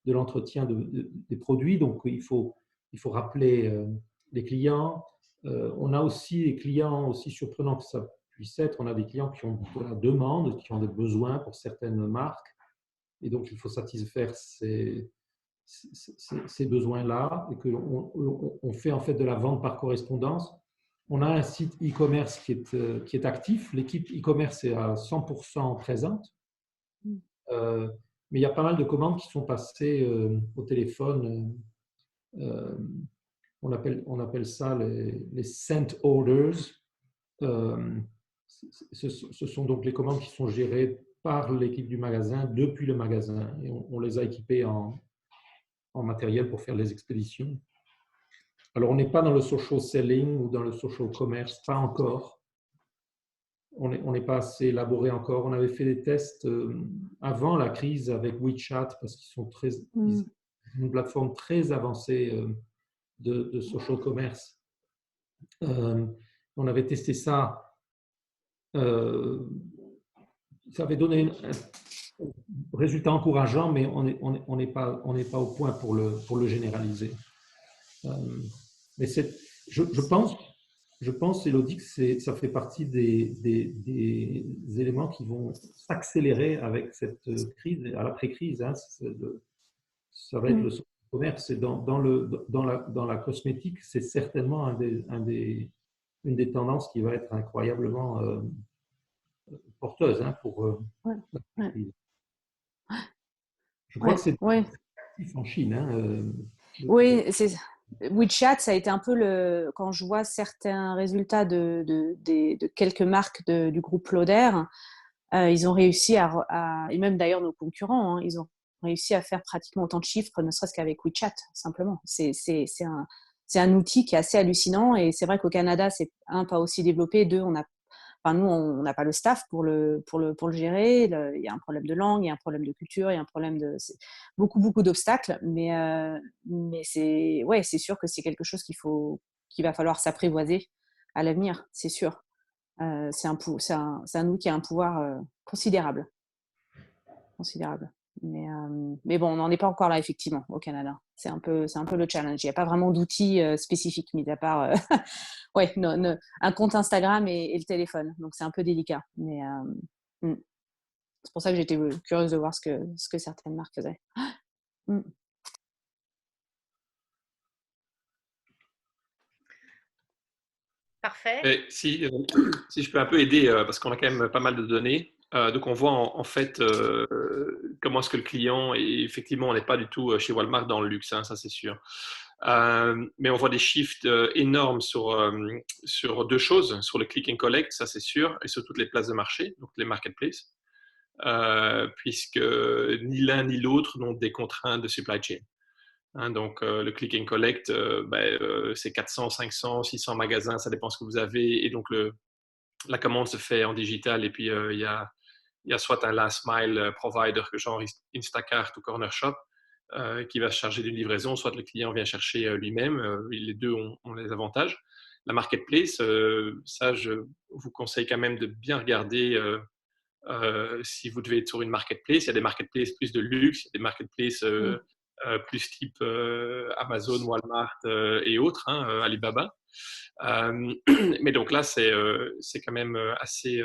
l'entretien des produits. Donc, il faut rappeler les clients. On a aussi des clients, aussi surprenants que ça puisse être, on a des clients qui ont de la demande, qui ont des besoins pour certaines marques. Et donc, il faut satisfaire ces besoins-là et qu'on fait en fait de la vente par correspondance. On a un site e-commerce qui est actif. L'équipe e-commerce est à 100% présente. Mais il y a pas mal de commandes qui sont passées au téléphone. On appelle ça les sent orders. Ce sont donc les commandes qui sont gérées par l'équipe du magasin depuis le magasin. Et on les a équipées en matériel pour faire les expéditions. Alors, on n'est pas dans le social selling ou dans le social commerce, pas encore. On n'est pas assez élaboré encore. On avait fait des tests avant la crise avec WeChat parce qu'ils sont une plateforme très avancée de social commerce. On avait testé ça. Ça avait donné un résultat encourageant, mais on n'est pas au point pour le généraliser. Mais je pense, Élodie, que ça fait partie des éléments qui vont s'accélérer avec cette crise, à l'après-crise. Hein, ça va être le commerce. Et dans la cosmétique, c'est certainement une des tendances qui va être incroyablement porteuse pour la crise. Je crois que c'est actif en Chine. Hein, oui, WeChat, ça a été un peu quand je vois certains résultats de quelques marques du groupe Lauder, ils ont réussi et même d'ailleurs nos concurrents, hein, ils ont réussi à faire pratiquement autant de chiffres, ne serait-ce qu'avec WeChat, simplement. C'est un outil qui est assez hallucinant et c'est vrai qu'au Canada, c'est pas aussi développé, nous, on n'a pas le staff pour le gérer. Il y a un problème de langue, il y a un problème de culture, il y a un problème beaucoup d'obstacles. Mais c'est sûr que c'est quelque chose qu'il va falloir s'apprivoiser à l'avenir, c'est sûr. C'est un outil qui a un pouvoir considérable. Mais bon, on n'en est pas encore là, effectivement, au Canada. C'est un peu le challenge. Il n'y a pas vraiment d'outils spécifiques, mis à part ouais, un compte Instagram et le téléphone. Donc, c'est un peu délicat. Mais c'est pour ça que j'étais curieuse de voir ce que certaines marques faisaient. Parfait. Et si je peux un peu aider, parce qu'on a quand même pas mal de données. Donc, on voit en fait comment est-ce que le client, et effectivement, on n'est pas du tout chez Walmart dans le luxe, hein, ça c'est sûr. Mais on voit des shifts énormes sur deux choses, sur le click and collect, ça c'est sûr, et sur toutes les places de marché, donc les marketplaces, puisque ni l'un ni l'autre n'ont des contraintes de supply chain. Hein, donc, le click and collect, c'est 400, 500, 600 magasins, ça dépend ce que vous avez. Et donc, la commande se fait en digital. Et puis, il y a soit un last mile provider, genre Instacart ou Corner Shop, qui va se charger d'une livraison, soit le client vient chercher lui-même. Les deux ont les avantages. La marketplace, ça, je vous conseille quand même de bien regarder si vous devez être sur une marketplace. Il y a des marketplaces plus de luxe, il y a des marketplaces plus type Amazon, Walmart et autres, hein, Alibaba. Mais donc là, c'est quand même assez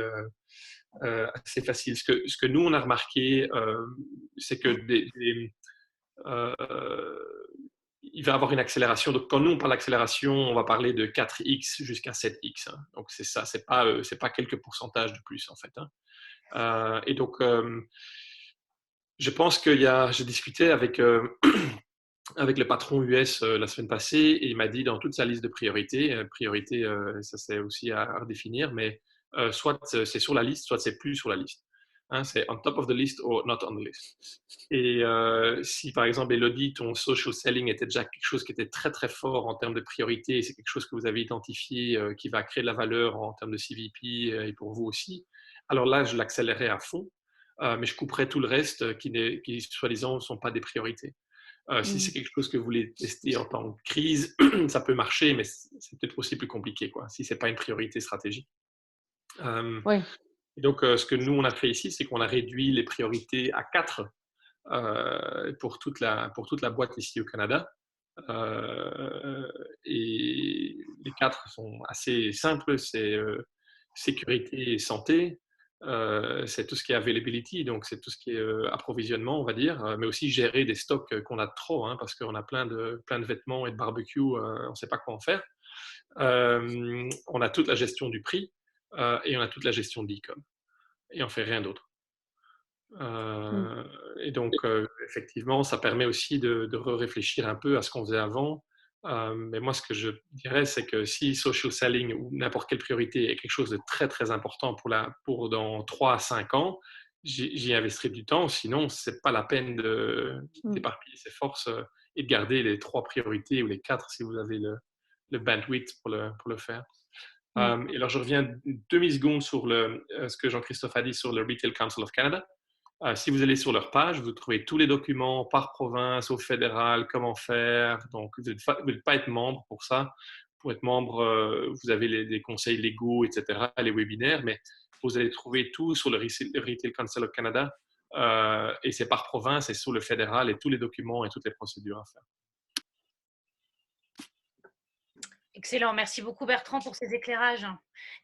facile. Ce que nous, on a remarqué, c'est que il va y avoir une accélération. Donc, quand nous, on parle d'accélération, on va parler de 4x jusqu'à 7x. Hein. Donc, c'est ça. C'est pas quelques pourcentages de plus, en fait. Hein. Et donc, je pense j'ai discuté avec le patron US la semaine passée et il m'a dit dans toute sa liste de priorités, ça c'est aussi à redéfinir, mais soit c'est sur la liste, soit c'est plus sur la liste. Hein, c'est on top of the list or not on the list. Et si par exemple, Elodie, ton social selling était déjà quelque chose qui était très très fort en termes de priorité, c'est quelque chose que vous avez identifié qui va créer de la valeur en termes de CVP et pour vous aussi, alors là, je l'accélérerais à fond, mais je couperais tout le reste qui soi-disant ne sont pas des priorités. Si c'est quelque chose que vous voulez tester en temps de crise, ça peut marcher, mais c'est peut-être aussi plus compliqué, quoi, si ce n'est pas une priorité stratégique. Oui. Et donc, ce que nous, on a fait ici, c'est qu'on a réduit les priorités à 4 pour toute la boîte ici au Canada. Et les 4 sont assez simples, c'est sécurité et santé, c'est tout ce qui est availability, donc c'est tout ce qui est approvisionnement, on va dire, mais aussi gérer des stocks qu'on a trop, hein, parce qu'on a plein de vêtements et de barbecue, on ne sait pas quoi en faire. On a toute la gestion du prix et on a toute la gestion de l'e-com. Et on ne fait rien d'autre. Et donc, effectivement, ça permet aussi de réfléchir un peu à ce qu'on faisait avant. Mais moi, ce que je dirais, c'est que si social selling ou n'importe quelle priorité est quelque chose de très, très important pour dans 3 à 5 ans, j'y investirai du temps. Sinon, ce n'est pas la peine d'éparpiller ses forces et de garder les 3 priorités ou les 4 si vous avez le bandwidth pour le faire. Et alors, je reviens 2 millisecondes sur ce que Jean-Christophe a dit sur le Retail Council of Canada. Si vous allez sur leur page, vous trouvez tous les documents par province, au fédéral, comment faire. Donc, vous ne devez pas être membre pour ça. Pour être membre, vous avez des conseils légaux, etc., les webinaires, mais vous allez trouver tout sur le Retail Council of Canada. Et c'est par province et sur le fédéral et tous les documents et toutes les procédures à faire. Excellent, merci beaucoup Bertrand pour ces éclairages.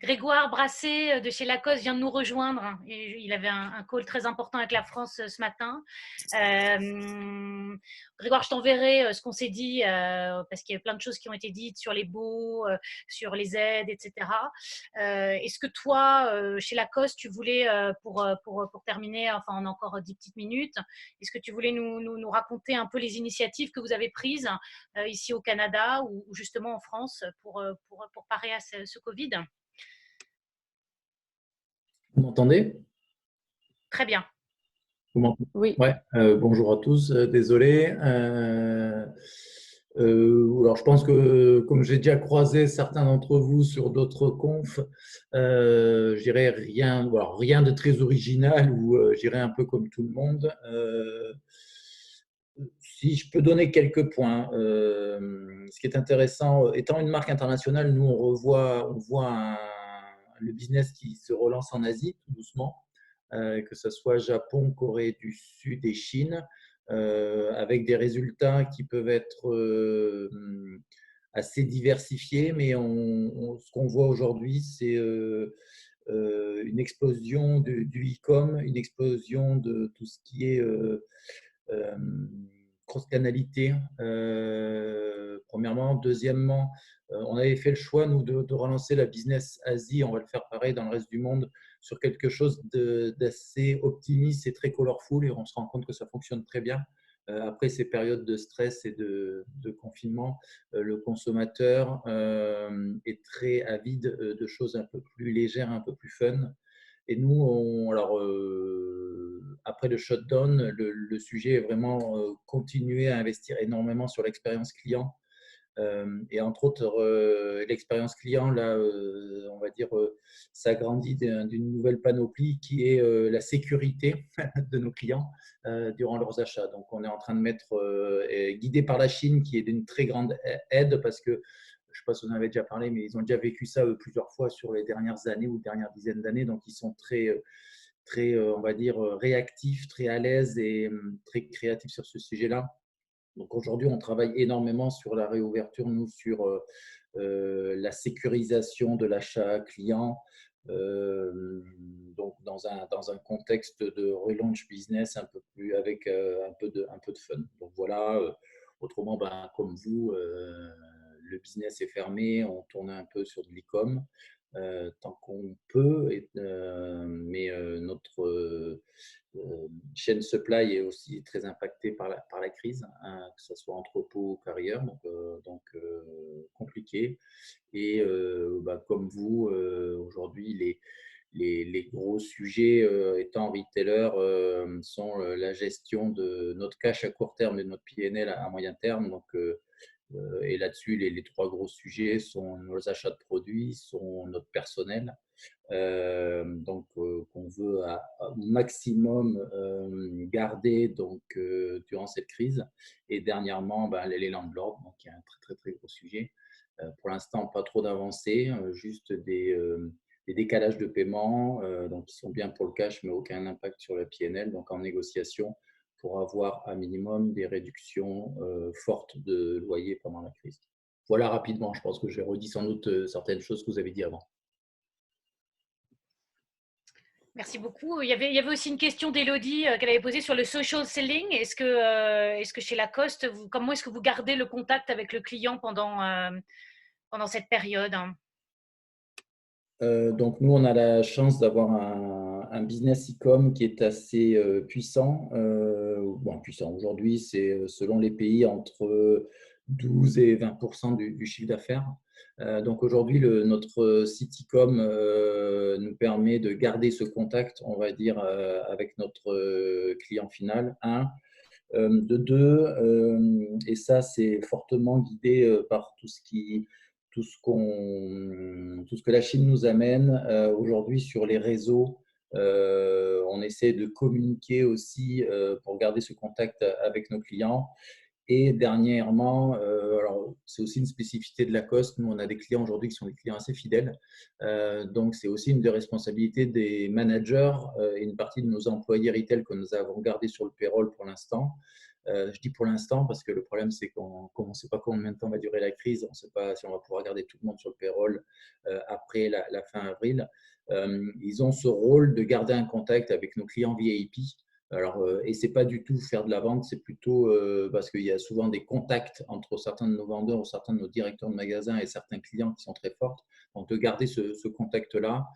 Grégoire Brassé de chez Lacoste vient de nous rejoindre. Il avait un call très important avec la France ce matin. Grégoire, je t'enverrai ce qu'on s'est dit parce qu'il y a plein de choses qui ont été dites sur les baux, sur les aides, etc. Est-ce que toi, chez Lacoste, tu voulais, pour terminer, enfin on a encore 10 petites minutes, est-ce que tu voulais nous raconter un peu les initiatives que vous avez prises ici au Canada ou justement en France pour parer à ce Covid? Vous m'entendez? Très bien. Vous m'entendez? Oui. Ouais. Bonjour à tous. Désolé. Alors, je pense que comme j'ai déjà croisé certains d'entre vous sur d'autres confs, je dirais rien de très original ou je dirais un peu comme tout le monde. Si je peux donner quelques points, ce qui est intéressant, étant une marque internationale, nous on voit un le business qui se relance en Asie tout doucement, que ce soit Japon, Corée du Sud et Chine, avec des résultats qui peuvent être assez diversifiés, mais ce qu'on voit aujourd'hui, c'est une explosion du e-com, une explosion de tout ce qui est cross-canalité, premièrement. Deuxièmement, on avait fait le choix, nous, de relancer la business Asie. On va le faire pareil dans le reste du monde sur quelque chose d'assez optimiste et très colorful, et on se rend compte que ça fonctionne très bien. Après ces périodes de stress et de confinement, le consommateur est très avide de choses un peu plus légères, un peu plus fun. Et nous, après le shutdown, le sujet est vraiment continuer à investir énormément sur l'expérience client. Et entre autres, l'expérience client, là, on va dire, s'agrandit d'une nouvelle panoplie qui est la sécurité de nos clients durant leurs achats. Donc, on est en train de mettre, guidé par la Chine, qui est d'une très grande aide, parce que je ne sais pas si vous en avez déjà parlé, mais ils ont déjà vécu ça plusieurs fois sur les dernières années ou dernières dizaines d'années. Donc, ils sont très, on va dire, réactifs, très à l'aise et très créatifs sur ce sujet-là. Donc aujourd'hui, on travaille énormément sur la réouverture, nous, sur la sécurisation de l'achat client, donc dans un contexte de relaunch business un peu plus avec un peu de fun. Donc voilà, autrement, comme vous, le business est fermé, on tourne un peu sur de l'e-com. Tant qu'on peut, mais notre chaîne supply est aussi très impactée par la crise, hein, que ce soit entrepôt ou carrière, donc compliqué. Et comme vous, aujourd'hui, les gros sujets étant retailer sont la gestion de notre cash à court terme et de notre PNL à moyen terme. Donc, et là-dessus, les trois gros sujets sont nos achats de produits, sont notre personnel, qu'on veut au maximum garder durant cette crise. Et dernièrement, les landlords, donc il y a un très très très gros sujet. Pour l'instant, pas trop d'avancées, juste des décalages de paiement, donc qui sont bien pour le cash, mais aucun impact sur le PNL, donc en négociation pour avoir à minimum des réductions fortes de loyer pendant la crise. Voilà rapidement, je pense que j'ai redit sans doute certaines choses que vous avez dit avant. Merci beaucoup. Il y avait aussi une question d'Élodie qu'elle avait posée sur le social selling. Est-ce que chez Lacoste, comment est-ce que vous gardez le contact avec le client pendant cette période? Donc nous, on a la chance d'avoir un business e-com qui est assez puissant. Puissant aujourd'hui, c'est selon les pays entre 12 et 20% du chiffre d'affaires. Donc aujourd'hui, notre site e-com nous permet de garder ce contact, on va dire, avec notre client final. De deux, et ça, c'est fortement guidé par tout ce que la Chine nous amène aujourd'hui sur les réseaux. On essaie de communiquer aussi pour garder ce contact avec nos clients. Et dernièrement, alors c'est aussi une spécificité de Lacoste, nous on a des clients aujourd'hui qui sont des clients assez fidèles, donc c'est aussi une des responsabilités des managers et une partie de nos employés retail que nous avons gardés sur le payroll pour l'instant. Je dis pour l'instant parce que le problème c'est qu'on ne sait pas combien de temps va durer la crise, on ne sait pas si on va pouvoir garder tout le monde sur le payroll après la fin avril. Ils ont ce rôle de garder un contact avec nos clients VIP. Alors, et ce n'est pas du tout faire de la vente, c'est plutôt parce qu'il y a souvent des contacts entre certains de nos vendeurs ou certains de nos directeurs de magasins et certains clients qui sont très forts. Donc, de garder ce contact-là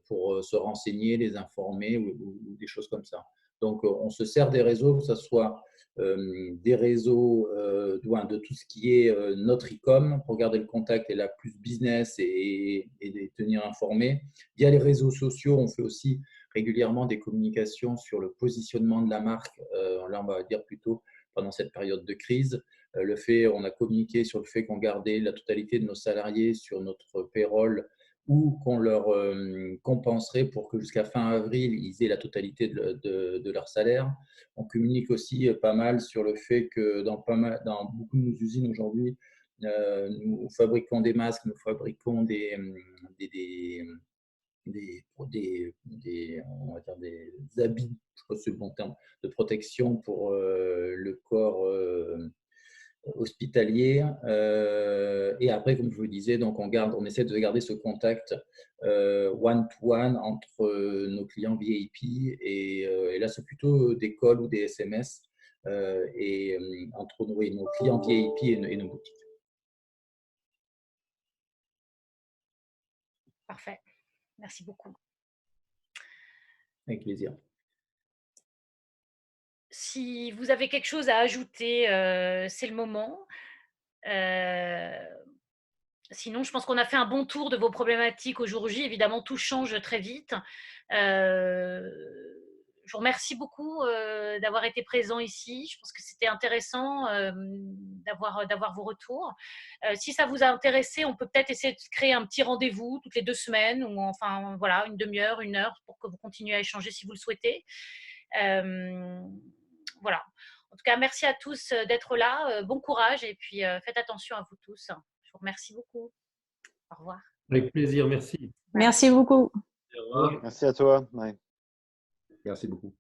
pour se renseigner, les informer ou des choses comme ça. Donc, on se sert des réseaux, que ce soit des réseaux de tout ce qui est notre e-com pour garder le contact et la plus business et les tenir informés. Via les réseaux sociaux, on fait aussi régulièrement des communications sur le positionnement de la marque. Là, on va dire plutôt pendant cette période de crise. On a communiqué sur le fait qu'on gardait la totalité de nos salariés sur notre payroll ou qu'on leur compenserait pour que jusqu'à fin avril, ils aient la totalité de leur salaire. On communique aussi pas mal sur le fait que dans beaucoup de nos usines aujourd'hui, Nous fabriquons des masques, nous fabriquons des on va dire des habits, je crois que c'est le bon terme, de protection pour le corps hospitalier. Et après, comme je vous le disais, donc on essaie de garder ce contact one-to-one entre nos clients VIP et là, c'est plutôt des calls ou des SMS entre nos clients VIP et nos boutiques. Parfait. Merci beaucoup. Avec plaisir. Si vous avez quelque chose à ajouter, c'est le moment. Sinon, je pense qu'on a fait un bon tour de vos problématiques au jour J. Évidemment, tout change très vite. Je vous remercie beaucoup d'avoir été présent ici. Je pense que c'était intéressant d'avoir vos retours. Si ça vous a intéressé, on peut peut-être essayer de créer un petit rendez-vous toutes les 2 semaines ou enfin voilà, une demi-heure, 1 heure pour que vous continuiez à échanger si vous le souhaitez. Voilà. En tout cas, merci à tous d'être là. Bon courage et puis faites attention à vous tous. Je vous remercie beaucoup. Au revoir. Avec plaisir, merci. Merci beaucoup. Au revoir. Merci à toi. Ouais. Merci beaucoup.